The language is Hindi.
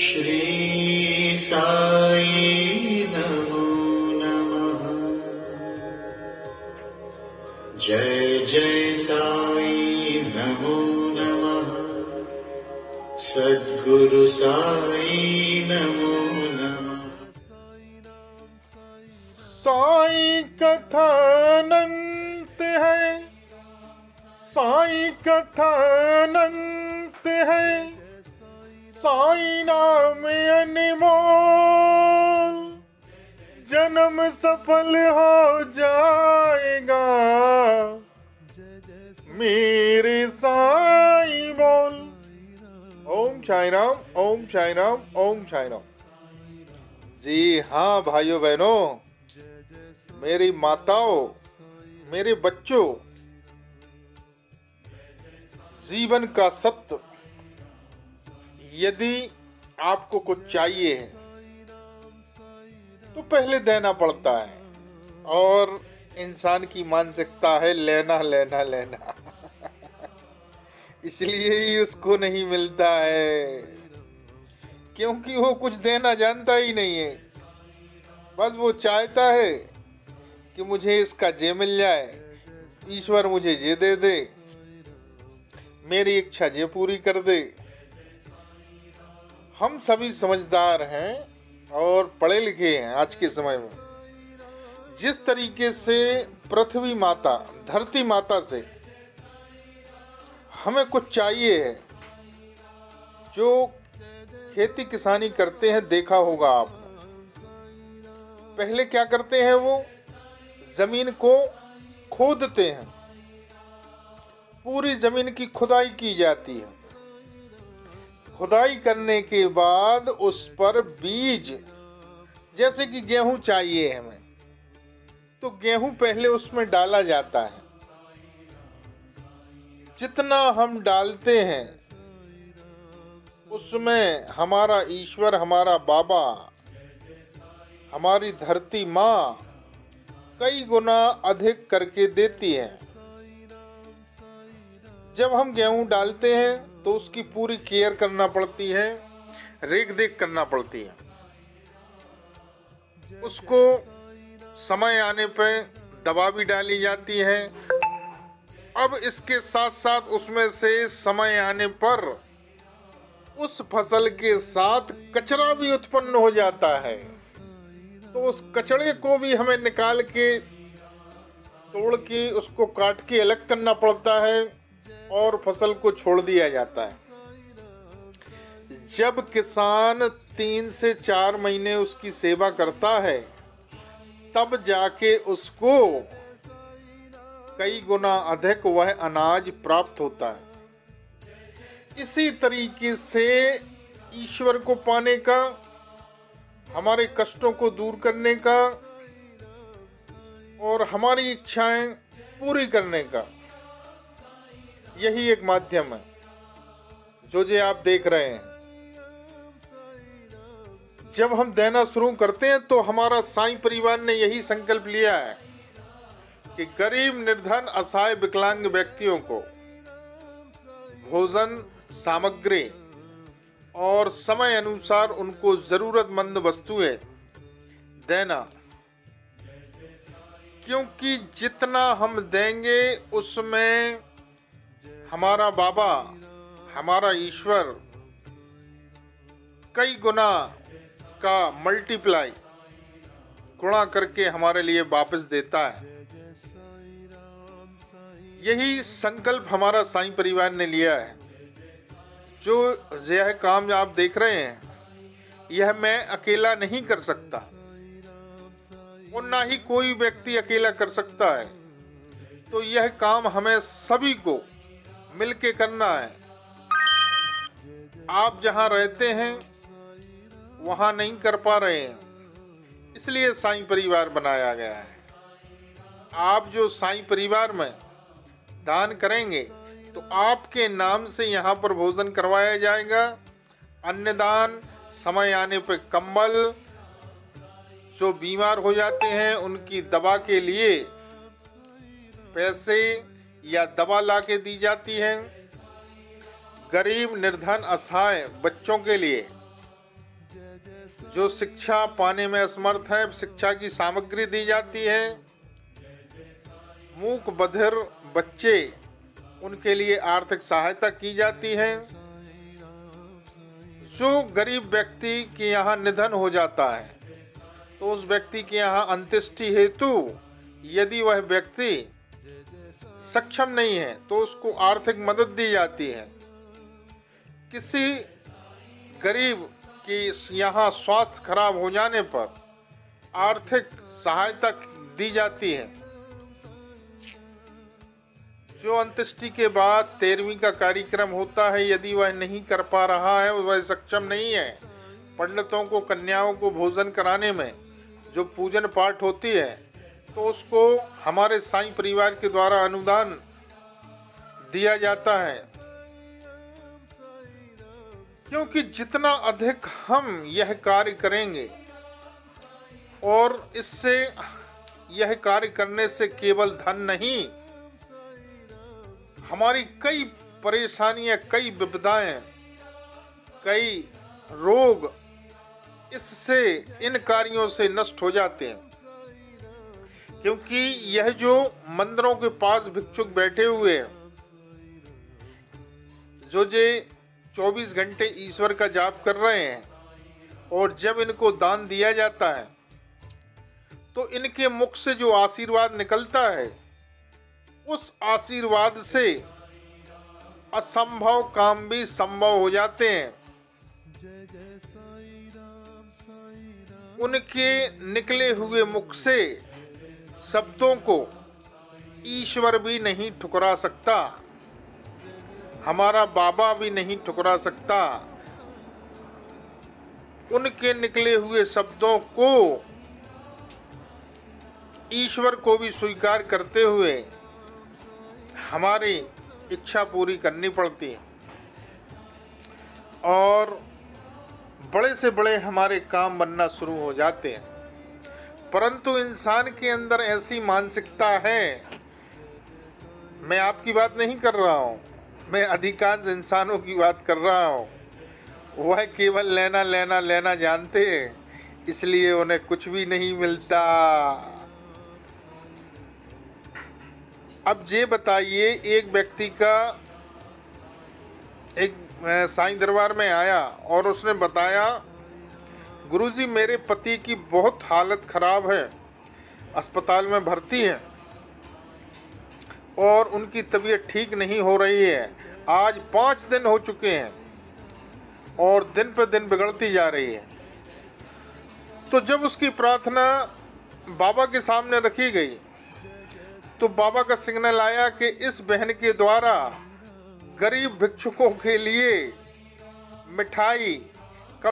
श्री साई नमो नमः। जय जय साई नमो नमः। सद्गुरु साई नमो नमः। साई कथा अनंत है, साई कथा अनंत है, साई नाम अनमोल, जन्म सफल हो जाएगा मेरे साई बोल। ओम साई राम, ओम साई राम, ओम साई राम। जी हाँ भाइयों बहनों, मेरी माताओं, मेरे बच्चों, जीवन का सत्य, यदि आपको कुछ चाहिए है तो पहले देना पड़ता है, और इंसान की मानसिकता है लेना लेना लेना इसलिए ही उसको नहीं मिलता है, क्योंकि वो कुछ देना जानता ही नहीं है। बस वो चाहता है कि मुझे इसका ये मिल जाए, ईश्वर मुझे ये दे दे, मेरी इच्छा ये पूरी कर दे। हम सभी समझदार हैं और पढ़े लिखे हैं आज के समय में। जिस तरीके से पृथ्वी माता, धरती माता से हमें कुछ चाहिए है, जो खेती किसानी करते हैं देखा होगा आपने। पहले क्या करते हैं, वो जमीन को खोदते हैं, पूरी जमीन की खुदाई की जाती है। खुदाई करने के बाद उस पर बीज, जैसे कि गेहूं चाहिए हमें, तो गेहूं पहले उसमें डाला जाता है। जितना हम डालते हैं उसमें हमारा ईश्वर, हमारा बाबा, हमारी धरती माँ कई गुना अधिक करके देती है। जब हम गेहूं डालते हैं तो उसकी पूरी केयर करना पड़ती है, रेख देख करना पड़ती है। उसको समय आने पर दवा भी डाली जाती है। अब इसके साथ साथ उसमें से समय आने पर उस फसल के साथ कचरा भी उत्पन्न हो जाता है, तो उस कचरे को भी हमें निकाल के, तोड़ के, उसको काट के अलग करना पड़ता है और फसल को छोड़ दिया जाता है। जब किसान 3 से 4 महीने उसकी सेवा करता है, तब जाके उसको कई गुना अधिक वह अनाज प्राप्त होता है। इसी तरीके से ईश्वर को पाने का, हमारे कष्टों को दूर करने का और हमारी इच्छाएं पूरी करने का यही एक माध्यम है जो आप देख रहे हैं। जब हम देना शुरू करते हैं तो हमारा साईं परिवार ने यही संकल्प लिया है कि गरीब, निर्धन, असहाय, विकलांग व्यक्तियों को भोजन सामग्री और समय अनुसार उनको जरूरतमंद वस्तुएं देना, क्योंकि जितना हम देंगे उसमें हमारा बाबा, हमारा ईश्वर कई गुना का मल्टीप्लाई, गुणा करके हमारे लिए वापस देता है। यही संकल्प हमारा साईं परिवार ने लिया है। जो यह काम आप देख रहे हैं, यह मैं अकेला नहीं कर सकता और ना ही कोई व्यक्ति अकेला कर सकता है। तो यह काम हमें सभी को मिलके करना है। आप जहां रहते हैं वहां नहीं कर पा रहे हैं, इसलिए साईं परिवार बनाया गया है। आप जो साईं परिवार में दान करेंगे तो आपके नाम से यहाँ पर भोजन करवाया जाएगा, अन्नदान, समय आने पर कंबल, जो बीमार हो जाते हैं उनकी दवा के लिए पैसे या दवा लाके दी जाती है। गरीब, निर्धन, असहाय बच्चों के लिए, जो शिक्षा पाने में असमर्थ है, शिक्षा की सामग्री दी जाती है। मूक बधिर बच्चे, उनके लिए आर्थिक सहायता की जाती है। जो गरीब व्यक्ति के यहाँ निधन हो जाता है तो उस व्यक्ति के यहाँ अंत्येष्टि हेतु यदि वह व्यक्ति सक्षम नहीं है तो उसको आर्थिक मदद दी जाती है। किसी गरीब के यहाँ स्वास्थ्य खराब हो जाने पर आर्थिक सहायता दी जाती है। जो अंत्येष्टि के बाद 13वीं का कार्यक्रम होता है, यदि वह नहीं कर पा रहा है, वह सक्षम नहीं है, पंडितों को, कन्याओं को भोजन कराने में जो पूजन पाठ होती है तो उसको हमारे साईं परिवार के द्वारा अनुदान दिया जाता है। क्योंकि जितना अधिक हम यह कार्य करेंगे और इससे यह कार्य करने से केवल धन नहीं, हमारी कई परेशानियां, कई विपदाएं, कई रोग इससे, इन कार्यों से नष्ट हो जाते हैं। क्योंकि यह जो मंदिरों के पास भिक्षुक बैठे हुए हैं, जो 24 घंटे ईश्वर का जाप कर रहे हैं, और जब इनको दान दिया जाता है तो इनके मुख से जो आशीर्वाद निकलता है, उस आशीर्वाद से असंभव काम भी संभव हो जाते हैं। उनके निकले हुए मुख से शब्दों को ईश्वर भी नहीं ठुकरा सकता, हमारा बाबा भी नहीं ठुकरा सकता। उनके निकले हुए शब्दों को ईश्वर को भी स्वीकार करते हुए हमारी इच्छा पूरी करनी पड़ती है और बड़े से बड़े हमारे काम बनना शुरू हो जाते हैं। परंतु इंसान के अंदर ऐसी मानसिकता है, मैं आपकी बात नहीं कर रहा हूँ, मैं अधिकांश इंसानों की बात कर रहा हूँ, वह केवल लेना लेना लेना जानते हैं, इसलिए उन्हें कुछ भी नहीं मिलता। अब ये बताइए, एक व्यक्ति का एक साईं दरबार में आया और उसने बताया, गुरुजी मेरे पति की बहुत हालत खराब है, अस्पताल में भर्ती है और उनकी तबीयत ठीक नहीं हो रही है। आज 5 दिन हो चुके हैं और दिन पर दिन बिगड़ती जा रही है। तो जब उसकी प्रार्थना बाबा के सामने रखी गई तो बाबा का सिग्नल आया कि इस बहन के द्वारा गरीब भिक्षुकों के लिए मिठाई